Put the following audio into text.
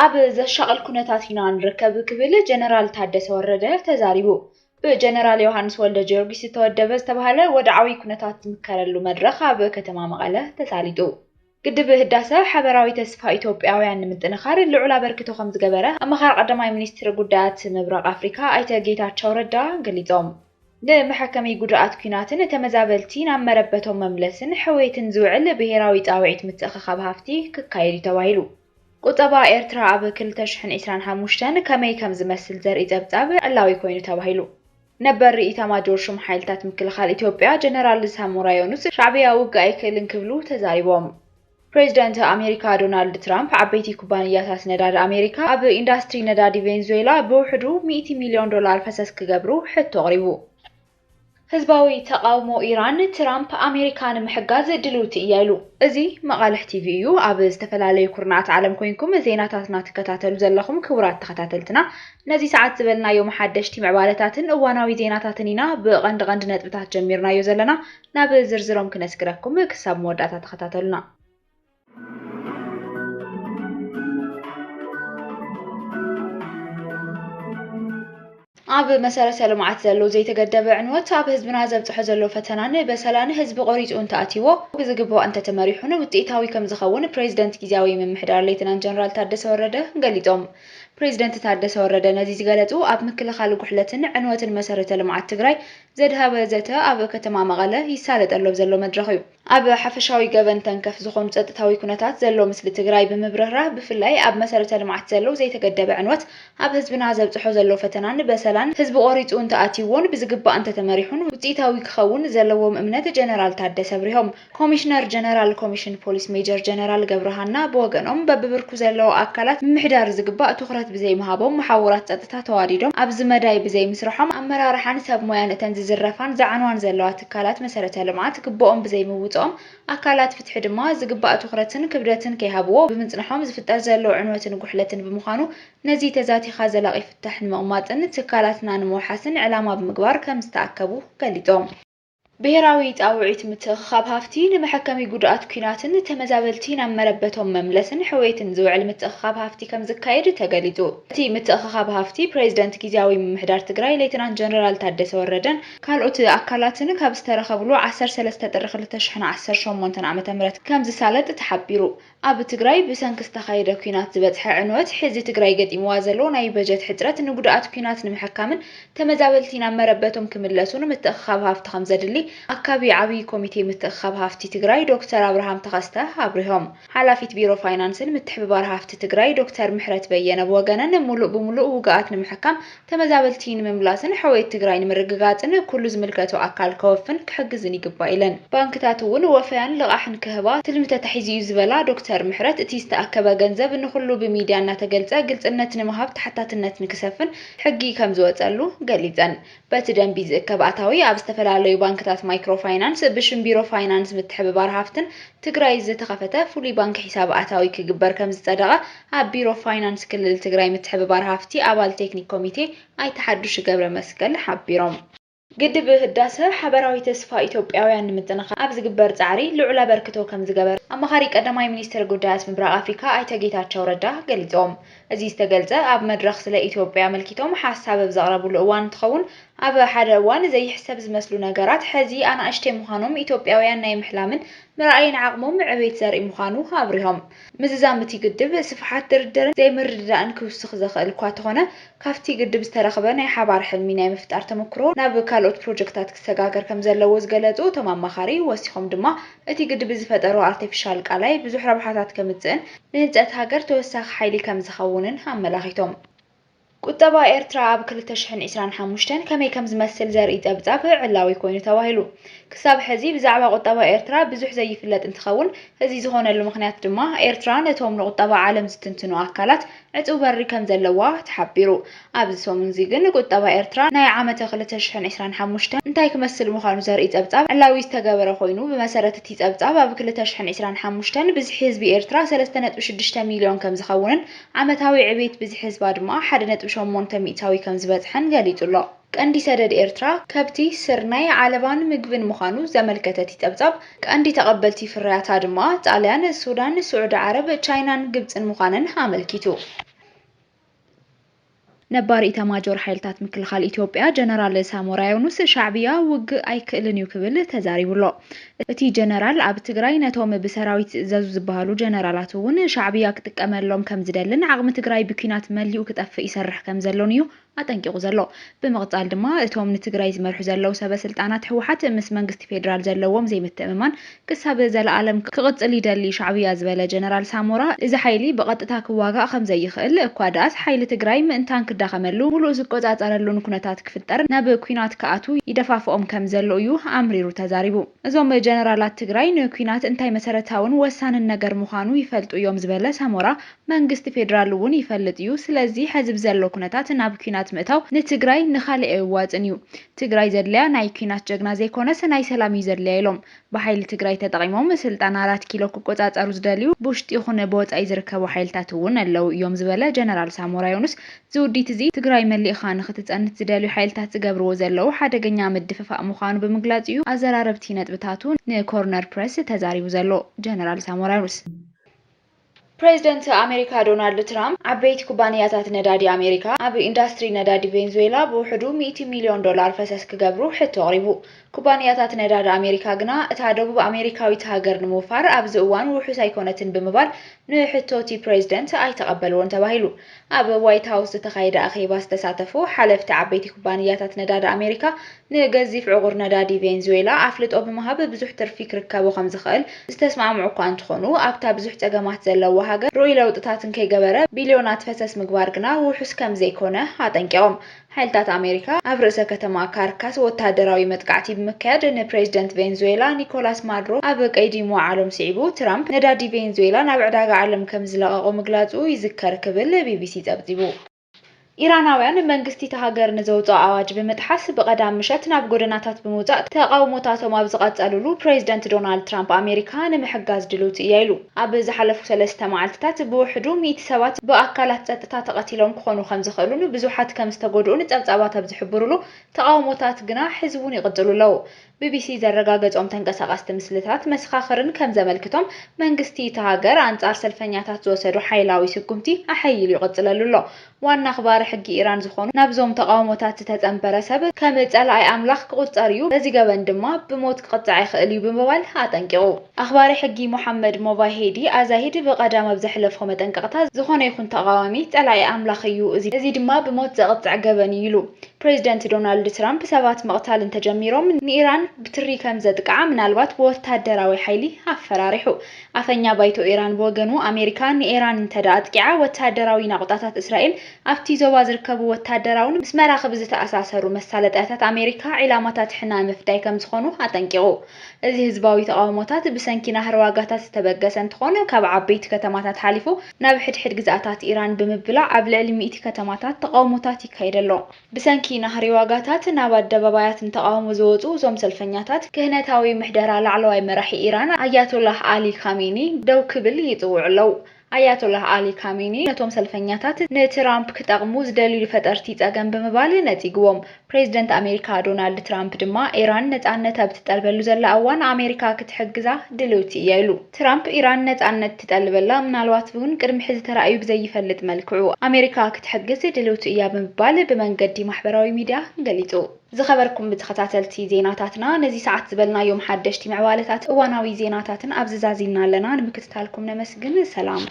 ኣብ ዘሻቀል ኩነታት ኢና ንርከብ ክብል ጀነራል ታደሰ ወረደ ተዛሪቡ ብጀነራል ዮሐንስ ወልደ ጊዮርጊስ ተወደበ ዝተባሃለ ወድዓዊ ኩነታት ዝምከረሉ መድረኽ ኣብ ከተማ መቐለ ተሳሊጡ ግድብ ህዳሴ ሓበራዊ ተስፋ ኢትዮጵያውያን ንምጥንኻር ልዑል ኣበርክቶ ከም ዝገበረ ኣመኻሪ ቀዳማይ ሚኒስትር ጉዳያት ምብራቕ ኣፍሪካ ኣይተ ጌታቸው ረዳ ገሊጾም ንመሐከሚ ጉድኣት ኩናትን ተመዛበልቲ ናብ መረበቶም መምለስን ሕዌትን ዝውዕል ብሄራዊ ጣውዒት ምትእኽኻብ ሃፍቲ ክካየድ ተባሂሉ ቁጠባ ኤርትራ ኣብ 2025 ከመይ ከም ዝመስል ዘርኢ ጸብጻብ ዕላዊ ኮይኑ ተባሂሉ ነበር ኢታማጆር ሹም ሓይልታት ምክልኻል ኢትዮጵያ ጀነራል ሳሞራ ዮኑስ ሻዕብያ ውግእ ኣይክእልን ክብሉ ተዛሪቦም ፕሬዚደንት ኣሜሪካ ዶናልድ ትራምፕ ዓበይቲ ኩባንያታት ነዳዲ ኣሜሪካ ኣብ ኢንዱስትሪ ነዳዲ ቬንዙዌላ ብውሕዱ $100 ሚልዮን ፈሰስ ክገብሩ ሕቶ ኣቕሪቡ ህዝባዊ ተቃውሞ ኢራን ትራምፕ ኣሜሪካን ምሕጋዝ ድልውቲ እያ ኢሉ እዚ መቃልሕ ቲቪ እዩ ኣብ ዝተፈላለዩ ኩርናት ዓለም ኮይንኩም ዜናታትና ትከታተሉ ዘለኹም ክቡራት ተኸታተልትና ነዚ ሰዓት ዝበልናዮም ሓደሽቲ ምዕባለታትን እዋናዊ ዜናታትን ኢና ብቐንዲ ነጥብታት ጀሚርናዮ ዘለና ናብ ዝርዝሮም ክነስግረኩም ክሳብ መወዳእታ ተኸታተሉና ኣብ መሰረተ ልምዓት ዘሎ ዘይተገደበ ዕንወት ኣብ ህዝብና ዘብፅሖ ዘሎ ፈተናን በሰላን ህዝቢ ቆሪፁ እንተኣትይዎ ብዝግባእ እንተተመሪሑን ውጤታዊ ከም ዝኸውን ፕሬዚደንት ጊዜያዊ ምምሕዳር ሌተናንት ጀነራል ታደሰ ወረደ ገሊጾም ፕሬዚደንት ታደሰ ወረደ ነዚ ዝገለጹ ኣብ ምክልኻል ጉሕለትን ዕንወትን መሰረተ ልምዓት ትግራይ ዘድሃበ ዘተ ኣብ ከተማ መቐለ ይሳለጠሎ ዘሎ መድረኽ እዩ ኣብ ሓፈሻዊ ገበንተን ከፍ ዝኾኑ ጸጥታዊ ኩነታት ዘሎ ምስሊ ትግራይ ብምብርህራህ ብፍላይ ኣብ መሰረተ ልምዓት ዘሎ ዘይተገደበ ዕንወት ኣብ ህዝብና ዘብፅሖ ዘሎ ፈተናን በሰላን ህዝቢ ቆሪፁ እንተኣትይዎን ብዝግባእ እንተተመሪሑን ውጤታዊ ክኸውን ዘለዎም እምነት ጀነራል ታደሰ ብሪሆም ኮሚሽነር ጀነራል ኮሚሽን ፖሊስ ሜጀር ጀነራል ገብረሃና ብወገኖም በብብርኩ ዘለዎ ኣካላት ምምሕዳር ዝግባእ ትኹረት ብዘይ ምሃቦም መሓውራት ጸጥታ ተዋዲዶም ኣብዚ መዳይ ብዘይ ምስርሖም ኣመራርሓን ሰብ ሞያን እተን ዝዝረፋን ዝዓንዋን ዘለዋ ትካላት መሰረተ ልምዓት ግቦኦም ብዘይ ምውፅኦም ኣካላት ፍትሒ ድማ ዝግባእ ትኹረትን ክብደትን ከይሃብዎ ብምጽንሖም ዝፍጠር ዘሎ ዕንወትን ጉሕለትን ብምዃኑ ነዚ ተዛቲኻ ዘላቒ ፍታሕ ንምቕማጥን ትካላትና ንምውሓስን ዕላማ ብምግባር ከም ዝተኣከቡ ገሊጾም ብሄራዊ ጣውዒት ምትእኽኻብ ሃፍቲ ንመሐከሚ ጉድኣት ኩናትን ተመዛበልቲ ናብ መረበቶም መምለስን ሕዌትን ዝውዕል ምትእኽኻብ ሃፍቲ ከም ዝካየድ ተገሊጹ እቲ ምትእኽኻብ ሃፍቲ ፕሬዚደንት ጊዜያዊ ምምሕዳር ትግራይ ሌተናንት ጀነራል ታደሰ ወረደን ካልኦት ኣካላትን ካብ ዝተረኸብሉ 13 ጥሪ 2018 ዓ.ም ከም ዝሳለጥ ተሓቢሩ ኣብ ትግራይ ብሰንኪ ዝተኻየደ ኩናት ዝበፅሐ ዕንወት ሕዚ ትግራይ ገጢምዋ ዘሎ ናይ በጀት ሕፅረት ንጉድኣት ኩናት ንምሕካምን ተመዛበልቲ ናብ መረበቶም ክምለሱን ምትእኽኻብ ሃፍቲ ከም ዘድሊ ኣካቢ ዓብይ ኮሚቴ ምትእኽኻብ ሃፍቲ ትግራይ ዶክተር አብርሃም ተኸስተ ኣብሪሆም ሓላፊት ቢሮ ፋይናንስን ምትሕብባር ሃፍቲ ትግራይ ዶክተር ምሕረት በየነ ብወገነን ሙሉእ ብምሉእ ውግኣት ንምሕካም ተመዛበልቲ ንምምላስን ሕዌት ትግራይ ንምርግጋፅን ኩሉ ዝምልከቶ ኣካል ከወፍን ክሕግዝን ይግባእ ኢለን ባንክታት እውን ወፈያን ልቓሕን ክህባ ትልሚ ተታሒዙ እዩ ዝበላ ዶክተር ምሕረት እቲ ዝተኣከበ ገንዘብ ንኹሉ ብሚድያ እናተገልጸ ግልጽነት ንምሃብ ተሓታትነት ንክሰፍን ሕጊ ከም ዝወፀሉ ገሊፀን በቲ ደንቢ ዝእከብ ኣታዊ ኣብ ዝተፈላለዩ ባንክታት ማይክሮ ፋይናንስ ብሽም ቢሮ ፋይናንስ ምትሕብባር ሃፍትን ትግራይ ዝተኸፈተ ፍሉይ ባንኪ ሒሳብ ኣታዊ ክግበር ከም ዝጸደቐ ኣብ ቢሮ ፋይናንስ ክልል ትግራይ ምትሕብባር ሃፍቲ ኣባል ቴክኒክ ኮሚቴ ኣይተሓዱሽ ገብረ መስቀል ሓቢሮም ግድብ ህዳሴ ሓበራዊ ተስፋ ኢትዮጵያውያን ንምጥንኻር ኣብ ዝግበር ጻዕሪ ልዑል ኣበርክቶ ከም ዝገበረ ኣመኻሪ ቀዳማይ ሚኒስትር ጉዳያት ምብራቕ ኣፍሪካ ኣይተ ጌታቸው ረዳ ገሊጾም እዚ ዝተገልጸ ኣብ መድረኽ ስለ ኢትዮጵያ መልኪቶም ሓሳብ ዘቕረብሉ እዋን እንትኸውን ኣብ ሓደ እዋን ዘይሕሰብ ዝመስሉ ነገራት ሕዚ ኣናእሽተይ ምዃኖም ኢትዮጵያውያን ናይ ምሕላምን ምርኣይን ዓቕሞም ዕቤት ዘርኢ ምዃኑ ኣብሪሆም ምዝዛም እቲ ግድብ ስፍሓት ድርድርን ዘይምርድዳእን ክውስኽ ዘኽእል እኳ እንተኾነ ካብቲ ግድብ ዝተረኸበ ናይ ሓባር ሕልሚ ናይ ምፍጣር ተመክሮ ናብ ካልኦት ፕሮጀክታት ክሰጋገር ከም ዘለዎ ዝገለጹ እቶም ኣማኻሪ ወሲኾም ድማ እቲ ግድብ ዝፈጠሮ ኣርቲፊሻል ቃላይ ብዙሕ ረብሓታት ከምፅእን ንህንፀት ሃገር ተወሳኺ ሓይሊ ከም ዝኸውንን ኣመላኺቶም ቁጠባ ኤርትራ ኣብ 2025 ከመይ ከም ዝመስል ዘርኢ ጸብጻብ ዕላዊ ኮይኑ ተባሂሉ ክሳብ ሕዚ ብዛዕባ ቁጠባ ኤርትራ ብዙሕ ዘይፍለጥ እንትኸውን እዚ ዝኾነሉ ምክንያት ድማ ኤርትራ ነቶም ንቁጠባ ዓለም ዝትንትኑ ኣካላት ዕፁ በሪ ከም ዘለዋ ተሓቢሩ ኣብዚ ሰሙን እዚ ግን ቁጠባ ኤርትራ ናይ ዓመት 2025 እንታይ ክመስል ምዃኑ ዘርኢ ጸብጻብ ዕላዊ ዝተገበረ ኮይኑ ብመሰረት እቲ ጸብጻብ ኣብ 2025 ብዝሒ ህዝቢ ኤርትራ 3.6 ሚልዮን ከም ዝኸውንን ዓመታዊ ዕቤት ብዝሒ ህዝባ ድማ 1 1.8 ሚእታዊ ከም ዝበጽሐን ገሊጹሎ ቀንዲ ሰደድ ኤርትራ ከብቲ ስርናይ ዓለባን ምግብን ምዃኑ ዘመልከተት ይጠብጻብ ቀንዲ ተቐበልቲ ፍርያታ ድማ ጣልያን ሱዳን ስዑድ ዓረብ ቻይናን ግብጽን ምዃነን አመልኪቱ ነባር ኢታማጆር ኃይልታት ምክልኻል ኢትዮጵያ ጀነራል ሳሞራ ዩኑስ ሻዕቢያ ውግእ ኣይክእልን እዩ ክብል ተዛሪቡሎ እቲ ጀነራል ኣብ ትግራይ ነቶም ብሰራዊት ዝእዘዙ ዝበሃሉ ጀነራላት እውን ሻዕቢያ ክጥቀመሎም ከም ዝደልን ዓቕሚ ትግራይ ብኩናት መሊኡ ክጠፍእ ይሰርሕ ከም ዘሎን እዩ አጠንቂቁ ዘሎ ብምቕጻል ድማ እቶም ንትግራይ ዝመርሑ ዘለው ሰበስልጣናት ህወሓት ምስ መንግስቲ ፌደራል ዘለዎም ዘይምትእምማን ክሳብ ዘለዓለም ክቕጽል ይደሊ ሻዕቢያ ዝበለ ጀነራል ሳሞራ እዚ ሓይሊ ብቐጥታ ክዋጋእ ከም ዘይኽእል እኳ ዳስ ሓይሊ ትግራይ ምእንታን ክዳኸመሉ ሙሉእ ዝቆጻጸረሉን ኩነታት ክፍጠር ናብ ኩናት ከኣቱ ይደፋፍኦም ከም ዘሎ እዩ ኣምሪሩ ተዛሪቡ እዞም ጀነራላት ትግራይ ንኩናት እንታይ መሰረታውን ወሳንን ነገር ምዃኑ ይፈልጡ እዮም ዝበለ ሳሞራ መንግስቲ ፌደራል እውን ይፈልጥ እዩ ስለዚ ሕዝብ ዘሎ ኩነታት ናብ ኩናት ምእታው ንትግራይ ንኻልእ ዋጽን እዩ ትግራይ ዘድልያ ናይ ኩናት ጀግና ዘይኮነስ ናይ ሰላም እዩ ዘድልያ ኢሎም ብሓይሊ ትግራይ ተጠቒሞም ስልጣን 4 ኪሎ ክቆጻጸሩ ዝደልዩ ብውሽጢ ይኹን ብወጻኢ ዝርከቡ ሓይልታት እውን ኣለው እዮም ዝበለ ጀነራል ሳሞራ ዩኑስ ዝውዲት እዚ ትግራይ መሊእኻ ንኽትጸንት ዝደልዩ ሓይልታት ዝገብርዎ ዘለው ሓደገኛ ምድፍፋእ ምዃኑ ብምግላጽ እዩ ኣዘራረብቲ ነጥብታቱ ንኮርነር ፕሬስ ተዛሪቡ ዘሎ ጀነራል ሳሞራ ዩኑስ ፕሬዚደንት አሜሪካ ዶናልድ ትራምፕ ዓበይቲ ኩባንያታት ነዳዲ አሜሪካ ኣብ ኢንዱስትሪ ነዳዲ ቬንዙዌላ ብውሕዱ $100 ሚልዮን ፈሰስ ክገብሩ ሕቶ ኣቕሪቡ ኩባንያታት ነዳዲ አሜሪካ ግና እታ ደቡብ አሜሪካዊት ሃገር ንምውፋር ኣብዚ እዋን ውሑስ ኣይኮነትን ብምባል ንሕቶቲ ፕሬዚደንት ኣይተቐበልዎን ተባሂሉ ኣብ ዋይት ሃውስ ዝተኻየደ ኣኼባ ዝተሳተፉ ሓለፍቲ ዓበይቲ ኩባንያታት ነዳዲ አሜሪካ ንገዚፍ ዕቑር ነዳዲ ቬንዙዌላ ኣፍልጦ ብምሃብ ብዙሕ ትርፊ ክርከቡ ከም ዝኽእል ዝተስማዕምዑ እኳ እንትኾኑ ኣብታ ብዙሕ ፀገማት ዘለዎ ሃገር ርኡይ ለውጥታትን ከይገበረ ቢልዮናት ፈሰስ ምግባር ግና ውሑስ ከም ዘይኮነ ኣጠንቂቖም ሓይልታት አሜሪካ ኣብ ርእሰ ከተማ ካርካስ ወታደራዊ መጥቃዕቲ ብምካየድ ንፕሬዚደንት ቬንዙዌላ ኒኮላስ ማዱሮ ኣብ ቀይዲ ምውዓሎም ስዒቡ ትራምፕ ነዳዲ ቬንዙዌላ ናብ ዕዳጋ ዓለም ከም ዝለቐቑ ምግላጹ ይዝከር ክብል ቢቢሲ ጸብጺቡ ኢራናውያን መንግስቲ ተሃገር ንዘውፅኦ ኣዋጅ ብምጥሓስ በቀዳም ምሸት ናብ ጎደናታት ብምውጻእ ተቃውሞታቶም ኣብ ዝቐጸሉሉ ፕሬዚደንት ዶናልድ ትራምፕ ኣሜሪካ ንምሕጋዝ ድሉት እያ ኢሉ ኣብ ዝሓለፉ 3 መዓልትታት ብውሕዱ 100 ሰባት ብኣካላት ጸጥታ ተቐቲሎም ክኾኑ ከም ዝኽእሉን ብዙሓት ከም ዝተጎድኡን ጸብጻባት ኣብ ዝሕብሩሉ ተቃውሞታት ግና ሕዝቡን ይቕጽሉ ኣለዉ ቢቢሲ ዘረጋገጾም ተንቀሳቐስቲ ምስልታት መስኻኽርን ከም ዘመልክቶም መንግስቲ ተሃገር አንጻር ሰልፈኛታት ዝወሰዱ ሓይላዊ ስጉምቲ ኣሐይሉ ይቕጽለሉ ኣሎ ዋና ኣኽባሪ ሕጊ ኢራን ዝኾኑ ናብዞም ተቃውሞታት ተጸንበረ ሰብ ከም ጸላኢ ኣምላኽ ክቁጸር እዩ በዚ ገበን ድማ ብሞት ክቅጣዕ ይኽእል እዩ ብምባል ኣጠንቂቑ ኣኽባሪ ሕጊ ሙሐመድ ሞቫሄዲ ኣዛሂድ በቀዳም ኣብ ዘሕለፎ መጠንቀቕታ ዝኾነ ይኹን ተቃዋሚ ጸላኢ ኣምላኽ እዩ እዚ ድማ ብሞት ዘቕጥዕ ገበን እዩ ኢሉ ፕሬዚደንት ዶናልድ ትራምፕ ሰባት መቕታል እንተጀሚሮም ንኢራን ብትሪ ከም ዘጥቃዓ ምናልባት ብወታደራዊ ሓይሊ ኣፈራሪሑ ኣፈኛ ባይቶ ኢራን ብወገኑ ኣሜሪካ ንኢራን እንተዳ ኣጥቂዓ ወታደራዊ ናቁጣታት እስራኤል ኣብቲ ዞባ ዝርከቡ ወታደራውን ምስ መራኽብ ዝተኣሳሰሩ መሳለጥያታት ኣሜሪካ ዒላማታት ሕና ምፍዳይ ከም ዝኾኑ ኣጠንቂቑ እዚ ህዝባዊ ተቃውሞታት ብሰንኪ ናህሪ ዋጋታት ዝተበገሰ እንትኾነ ካብ ዓበይቲ ከተማታት ሓሊፉ ናብ ሕድሕድ ግዛኣታት ኢራን ብምብላዕ ኣብ ልዕሊ 100 ከተማታት ተቃውሞታት ይካየደሎ ብሰንኪ ናህሪ ዋጋታት ናብ ኣደባባያት ተቃውሞ ዝወፁ ዞም ሰልፈኛታት ክህነታዊ ምሕደራ ላዕለዋይ መራሒ ኢራን ኣያቶላህ አሊ ካሜኒ ደው ክብል ይጽውዑ ኣለዉ ኣያቶላህ አሊ ካሜኒ ነቶም ሰልፈኛታት ንትራምፕ ክጠቕሙ ዝደልዩ ፈጠርቲ ጸገም ብምባል ነጺግዎም ፕሬዚደንት አሜሪካ ዶናልድ ትራምፕ ድማ ኢራን ነጻነት ኣብ ትጠልበሉ ዘላ እዋን ኣሜሪካ ክትሕግዛ ድልውቲ እያ ኢሉ ትራምፕ ኢራን ነጻነት ትጠልበላ ምናልባት እውን ቅድሚ ሕዚ ተራእዩ ብዘይፈልጥ መልክዑ ኣሜሪካ ክትሕግዝ ድልውቲ እያ ብምባል ብመንገዲ ማሕበራዊ ሚድያ ገሊጹ ዝኸበርኩም ብተኸታተልቲ ዜናታትና ነዚ ሰዓት ዝበልናዮም ሓደሽቲ ምዕባለታት እዋናዊ ዜናታትን ኣብ ዝዛዚልና ኣለና ንምክትታልኩም ነመስግን ሰላም